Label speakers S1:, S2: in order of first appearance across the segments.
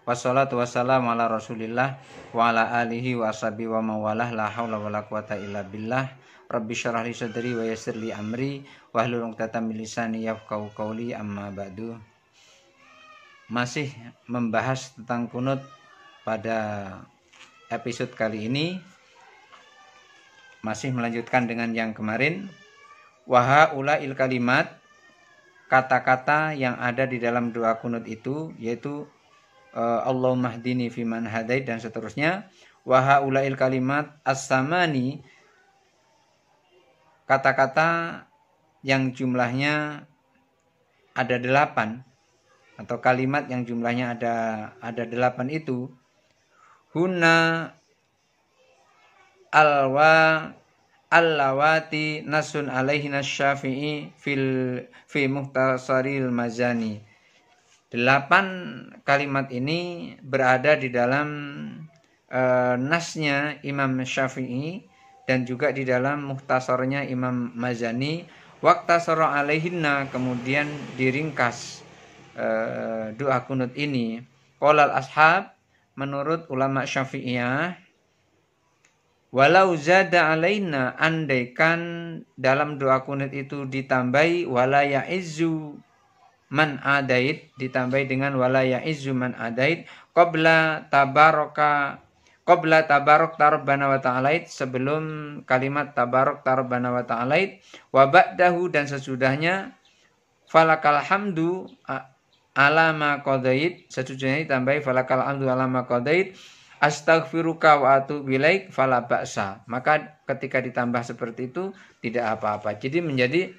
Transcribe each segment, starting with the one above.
S1: Wassalatu wassalamu ala Rasulillah wa ala alihi wa ashabihi wa mawalah la haula wala quwata illa billah. Rabbi syarah li sadri wa yassir li amri wa hlul 'uqdatam min lisani yafqahu qawli, amma ba'du. Masih membahas tentang kunut pada episode kali ini, masih melanjutkan dengan yang kemarin. Wa ulail kalimat, kata-kata yang ada di dalam doa kunut itu yaitu Allahumma hdini fiman hadait dan seterusnya. Wa ulail kalimat as-samani, kata-kata yang jumlahnya ada 8 atau kalimat yang jumlahnya ada 8 itu hunna allawati nasun alaihi nasyafi'i fi muhtasaril mazani. 8 kalimat ini berada di dalam nasnya Imam Syafi'i dan juga di dalam muhtasarnya Imam Mazani. Waqtasara alaihinna, kemudian diringkas doa kunut ini. Qolal ashab, menurut ulama Syafi'iyah, walau zada alaina, andaikan dalam doa kunut itu ditambahi wala ya'izzu man adait, ditambahi dengan wala ya'izzu man adait qabla tabarok rabbana wa ta'alait, sebelum kalimat tabarok rabbana wa ta'alait, wa ba'dahu, dan sesudahnya falakal hamdu alama qadait, sesudahnya ditambahi falakal hamdu alama qadait astaghfiruka wa atubu ilaik fala ba'sa. Maka ketika ditambah seperti itu tidak apa-apa. Jadi menjadi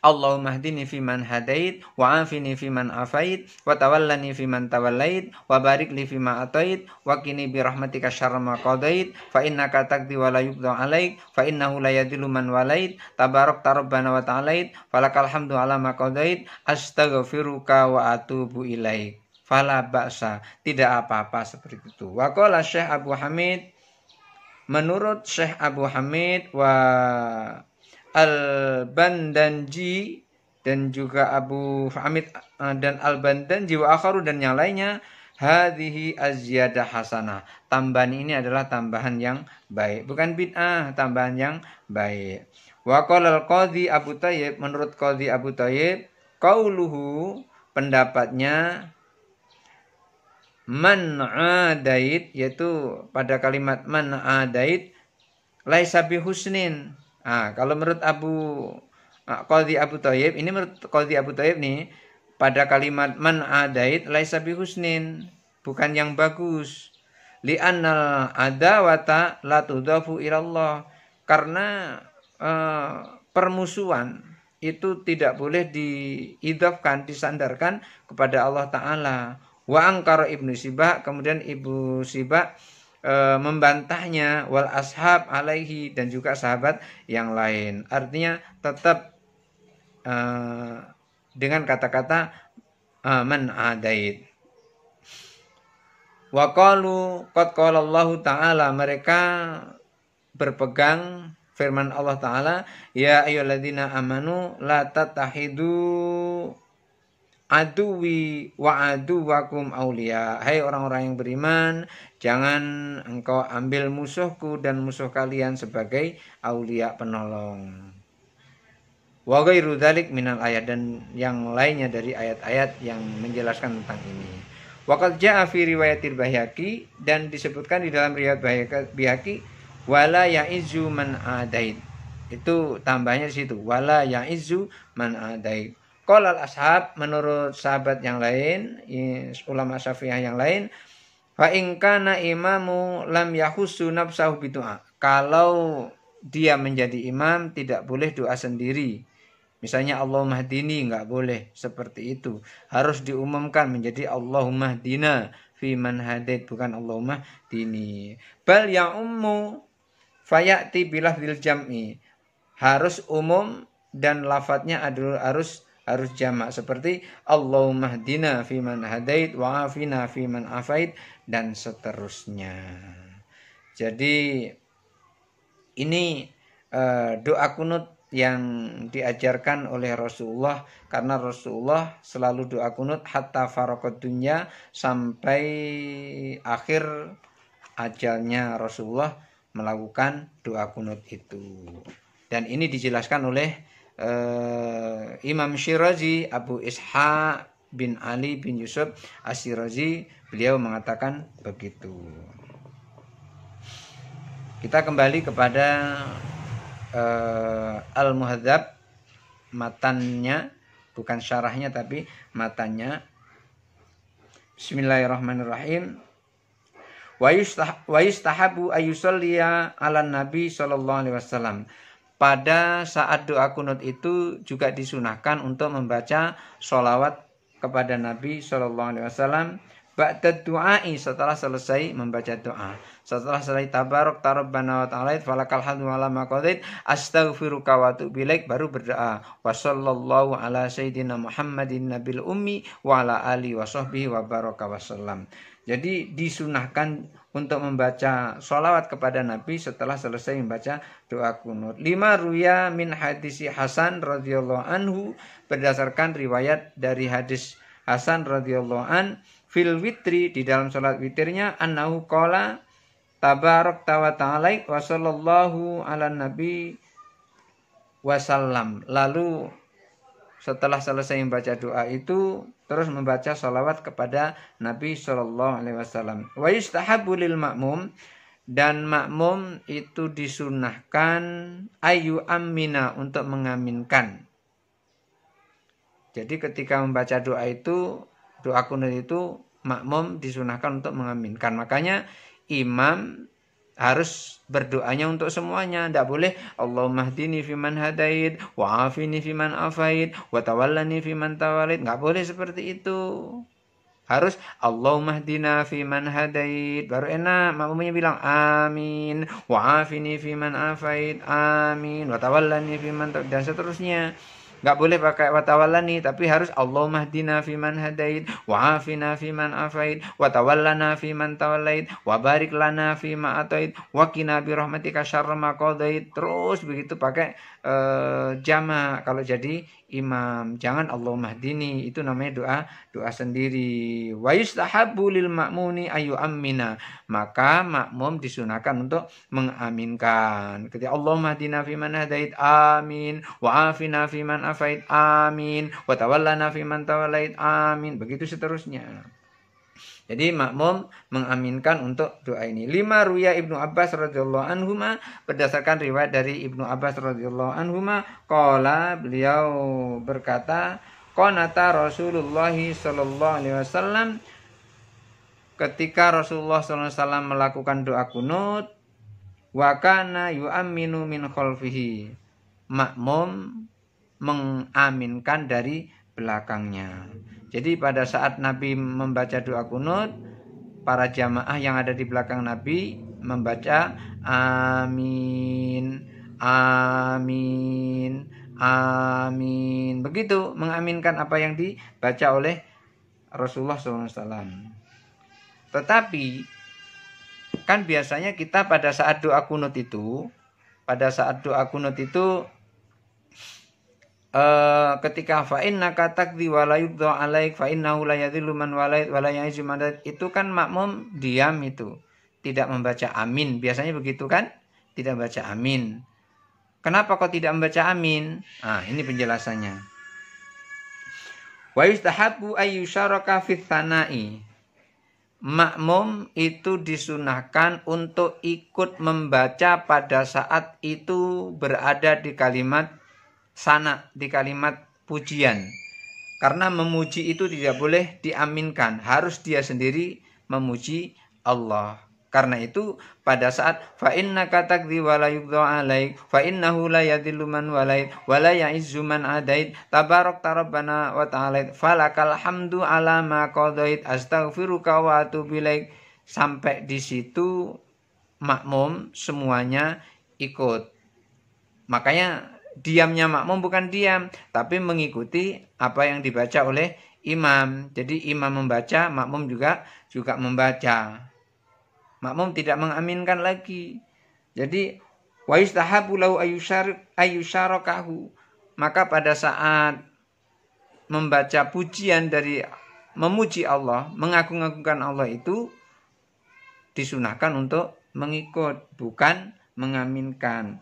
S1: Allahumma hdini fiman hadait wa afini fiman afait wa tawallani fiman tawallait wa barik li fima atait wa qini bi rahmatika syarra ma qadait fa innaka taqdi wa la yuqda alaik fa innahu la yadhillu man walait tabarakta rabbana wa ta'alait falakal hamdu ala ma qadait astaghfiruka wa atubu ilaik fala ba'sa. Tidak apa-apa seperti itu. Wa qala Syekh Abu Hamid, menurut Syekh Abu Hamid wa Al-Bandanji dan juga Abu Hamid dan Al-Bandanji wa akharu dan yang lainnya, hadhihi azyadah hasanah, tambahan ini adalah tambahan yang baik, bukan bid'ah, tambahan yang baik. Wa qala al-Qadhi Abu Thayyib, menurut Qadhi Abu Thayyib, qauluhu, pendapatnya, man adait, yaitu pada kalimat man adait laisa bihusnin. Kalau menurut Qadhi Abu Thayyib, ini menurut Qadhi Abu Thayyib nih, pada kalimat man adait laisa bihusnin, bukan yang bagus. Li'annal adawata la tudhafu ilallah, karena permusuhan itu tidak boleh diidhafkan, disandarkan kepada Allah Ta'ala. Wa angkara Ibnu Sibah, kemudian Ibnu Sibah membantahnya, wal ashab alaihi, dan juga sahabat yang lain. Artinya tetap dengan kata-kata man adait. Wa qalu qad qala Allah Ta'ala, mereka berpegang firman Allah Ta'ala, ya ayyuhalladzina amanu la tattahidu aduwi wa aduwakum aulia. Hai orang-orang yang beriman, jangan engkau ambil musuhku dan musuh kalian sebagai aulia, penolong. Wa ghairu dzalik minal ayat, dan yang lainnya dari ayat-ayat yang menjelaskan tentang ini. Wa qad jaa fi riwayatil Baihaqi, dan disebutkan di dalam riwayat Baihaqi, wala ya'izzu man adait. Itu tambahnya di situ, wala ya'izzu man adait. Qolal ashab, menurut sahabat yang lain, ulama Syafi'iyah yang lain, fa in kana imamu lam yahussu nafsahu bidu'a, kalau dia menjadi imam tidak boleh doa sendiri. Misalnya Allahumma hdini, enggak boleh seperti itu. Harus diumumkan menjadi Allahumma hdina fi man hadait, bukan Allahumma hdini. Bal ya'ummu fayati bilafdil jam'i, harus umum dan lafadznya harus jamak, seperti Allahumma hdina fi man hadait wa afina fi man afait, dan seterusnya. Jadi ini doa kunut yang diajarkan oleh Rasulullah, karena Rasulullah selalu doa kunut hatta faraqad dunya, sampai akhir ajalnya Rasulullah melakukan doa kunut itu. Dan ini dijelaskan oleh Imam Syirazi, Abu Ishaq bin Ali bin Yusuf Asyirazi, beliau mengatakan begitu. Kita kembali kepada Al-Muhadzab, matannya, bukan syarahnya tapi matannya. Bismillahirrahmanirrahim. Wa yustahabu ayyusalliya 'alan nabi sallallahu alaihi wasallam. Pada saat doa kunut itu juga disunahkan untuk membaca sholawat kepada Nabi sallallahu alaihi wasallam ba'da du'ai, setelah selesai membaca doa. Setelah selesai tabarak tarabbana wa ta'ala falakal hamdu ala ma qadait astaghfiruka wa atubu ilaik, baru berdoa wa sallallahu ala sayyidina Muhammadin nabil ummi wa ala alihi wa sahbihi wa baraka wasallam. Jadi disunahkan untuk membaca sholawat kepada Nabi setelah selesai membaca doa kunut. 5 ruya min hadisi Hasan radhiyallahu anhu, berdasarkan riwayat dari hadis Hasan radhiyallahu an fil witri, di dalam salat witirnya, annahu qala tabarak wa ta'ala wa sallallahu ala nabi wasallam. Lalu setelah selesai membaca doa itu terus membaca sholawat kepada Nabi sallallahu alaihi wasallam. Wa yustahabu lil ma'mum, dan makmum itu disunahkan ayu amina, untuk mengaminkan. Jadi ketika membaca doa itu, doa kunut itu, makmum disunahkan untuk mengaminkan. Makanya imam harus berdoanya untuk semuanya. Tidak boleh Allahumma hdini fiman hadait, wa afini fiman afait, wa tawallani fiman tawalait. Nggak boleh seperti itu. Harus Allahumma hdina fiman hadait, baru enak makmumnya bilang amin, wa afini fiman afait, amin, wa tawallani fiman tawalait, dan seterusnya. Nggak boleh pakai watawallani, tapi harus Allahumma hdina fiman hadait, wa afina fiman afait, wa tawallana fiman tawallait, wa barik lana fima atait, wa qina bi rahmatika syarra ma qadait. Terus begitu pakai jama' kalau jadi imam. Jangan Allahumma hdini, itu namanya doa sendiri. Wa yustahabbu lil ma'muni ayu amina, maka makmum disunahkan untuk mengaminkan. Ketika Allahumma hdina fiman hadait, amin, wa afina fiman afait, amin, wa tawallana fiman tawallait, amin, begitu seterusnya. Jadi makmum mengaminkan untuk doa ini. 5 ruya Ibnu Abbas radhiyallahu anhuma, berdasarkan riwayat dari Ibnu Abbas radhiyallahu anhuma, qala, beliau berkata, qanata Rasulullah sallallahu alaihi wasallam, ketika Rasulullah sallallahu alaihi wasallam melakukan doa kunut, wa kana yu'minu min khalfihi, makmum mengaminkan dari belakangnya. Jadi pada saat Nabi membaca doa kunut, para jamaah yang ada di belakang Nabi membaca amin, amin, amin. Begitu mengaminkan apa yang dibaca oleh Rasulullah SAW. Tetapi kan biasanya kita pada saat doa kunut itu, ketika fa innaka taqdi wa la yudza alaik fa innahu la yadhillu man walait wa la ya'izzu man, itu kan makmum diam, itu tidak membaca amin. Biasanya begitu kan? Tidak membaca amin. Kenapa kok tidak membaca amin? Ini penjelasannya. Wa yustahabbu ay yusharaka fit tsanai. Makmum itu disunahkan untuk ikut membaca pada saat itu berada di kalimat sana, di kalimat pujian. Karena memuji itu tidak boleh diaminkan, harus dia sendiri memuji Allah. Karena itu pada saat fa innaka taqdi wa la yuqda alaik fa innahu la yadhillu man walait wa la ya'izzu man adait tabarakta rabbana wa ta'ala falakal hamdu ala ma qadait astaghfiruka wa atubu ilaik. Sampai di situ makmum semuanya ikut. Makanya diamnya makmum bukan diam, tapi mengikuti apa yang dibaca oleh imam. Jadi imam membaca, makmum juga membaca. Makmum tidak mengaminkan lagi. Jadi Wa yustahabu lahu ayyusharakahu. Maka pada saat membaca pujian dari memuji Allah, mengagung-agungkan Allah itu disunahkan untuk mengikut, bukan mengaminkan.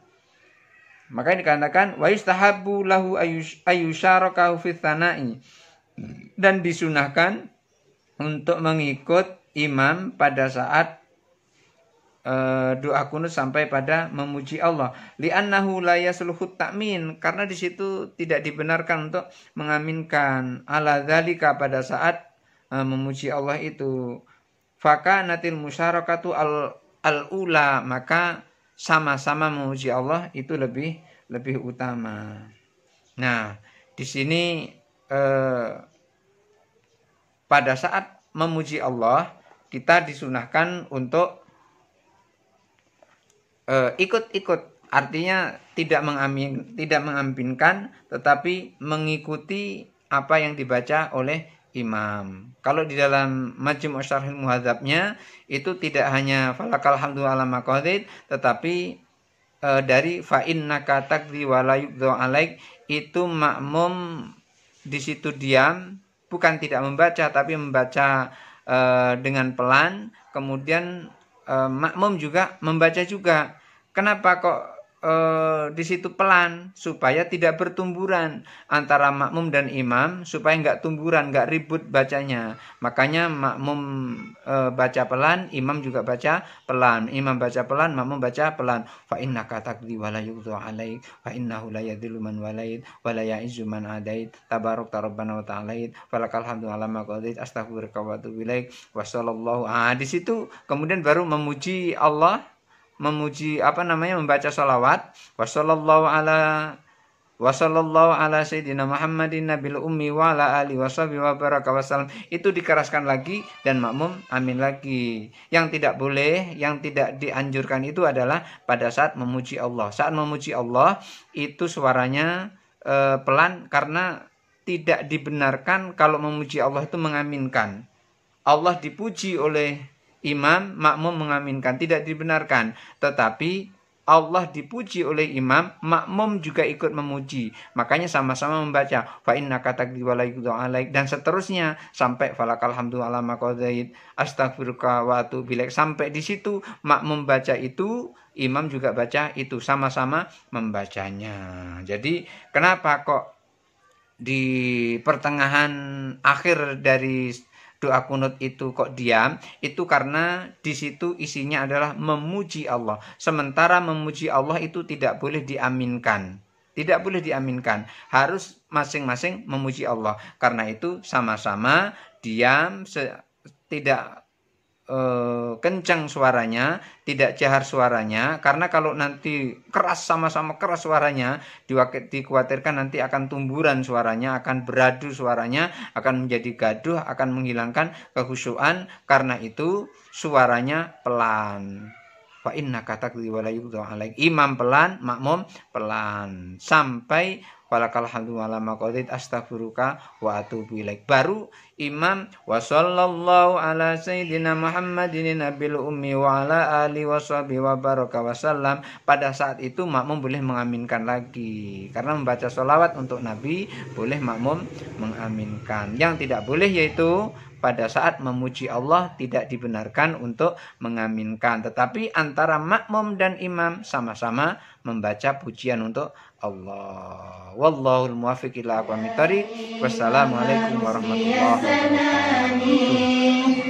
S1: Maka dikatakan wa yustahabu lahu ayyusharakahu fi tsana'i, dan disunahkan untuk mengikut imam pada saat doa kunut sampai pada memuji Allah. Li'annahu la yasluhu ta'min, karena di situ tidak dibenarkan untuk mengaminkan ala dzalika pada saat memuji Allah itu. Fakanatil musyarakatu al-ula, maka sama-sama memuji Allah itu lebih utama. Nah, di sini pada saat memuji Allah kita disunahkan untuk ikut-ikut, artinya tidak mengaminkan, tetapi mengikuti apa yang dibaca oleh imam. Kalau di dalam Majmu' Syarhil Muhadzabnya itu tidak hanya falakal hamdu ala ma qadait, tetapi dari fa innaka taqdi wa la yuqda alaik, itu makmum di situ diam, bukan tidak membaca tapi membaca dengan pelan, kemudian makmum juga membaca juga. Kenapa kok di situ pelan? Supaya tidak bertumburan antara makmum dan imam, supaya nggak tumburan, nggak ribut bacanya. Makanya makmum baca pelan, imam juga baca pelan. Imam baca pelan, makmum baca pelan. Fa innaka taqdi wa la yuqda alaik, fa innahu la yadhillu man walait wa la ya'izzu man adait, tabarak rabbana wa ta'alait, falakal hamdu ala ma qadait, astaghfiruka wa atubu ilaik, wa sallallahu. Di situ kemudian baru memuji Allah, membaca sholawat, wa sallallahu ala sayyidina Muhammadin nabil ummi wa ala alihi washabihi wa baraka wasallam. Itu dikeraskan lagi dan makmum amin lagi. Yang tidak boleh, yang tidak dianjurkan itu adalah pada saat memuji Allah. Saat memuji Allah itu suaranya pelan, karena tidak dibenarkan kalau memuji Allah itu mengaminkan. Allah dipuji oleh imam, makmum mengaminkan, tidak dibenarkan. Tetapi Allah dipuji oleh imam, makmum juga ikut memuji. Makanya sama-sama membaca fa innaka taqdi wa la yuqda alaik, dan seterusnya sampai falakal hamdu ala ma qadait, astaghfiruka wa atubu ilaik. Sampai di situ makmum baca itu, imam juga baca itu, sama-sama membacanya. Jadi kenapa kok di pertengahan akhir dari doa kunut itu kok diam? Itu karena di situ isinya adalah memuji Allah. Sementara memuji Allah itu tidak boleh diaminkan. Tidak boleh diaminkan. Harus masing-masing memuji Allah. Karena itu sama-sama diam, tidak kencang suaranya, tidak jahar suaranya, karena kalau nanti keras, sama-sama keras suaranya, dikhawatirkan nanti akan tumburan suaranya, akan beradu suaranya, akan menjadi gaduh, akan menghilangkan kekhusyuan. Karena itu suaranya pelan. Fa innaka taqdi wa la yuqda alaik. Imam pelan, makmum pelan, sampai walakal hamdu ala ma qadait, astaghfiruka wa atubu ilaik. Baru imam wa sallallahu ala sayyidina Muhammadin nabil ummi wa ala alihi washabihi wa baraka wasallam. Pada saat itu makmum boleh mengaminkan lagi, karena membaca sholawat untuk Nabi boleh makmum mengaminkan. Yang tidak boleh yaitu pada saat memuji Allah tidak dibenarkan untuk mengaminkan. Tetapi antara makmum dan imam sama-sama membaca pujian untuk Allah. Wallahul muwaffiq ila aqwamit thoriq. Wassalamualaikum warahmatullahi wabarakatuh.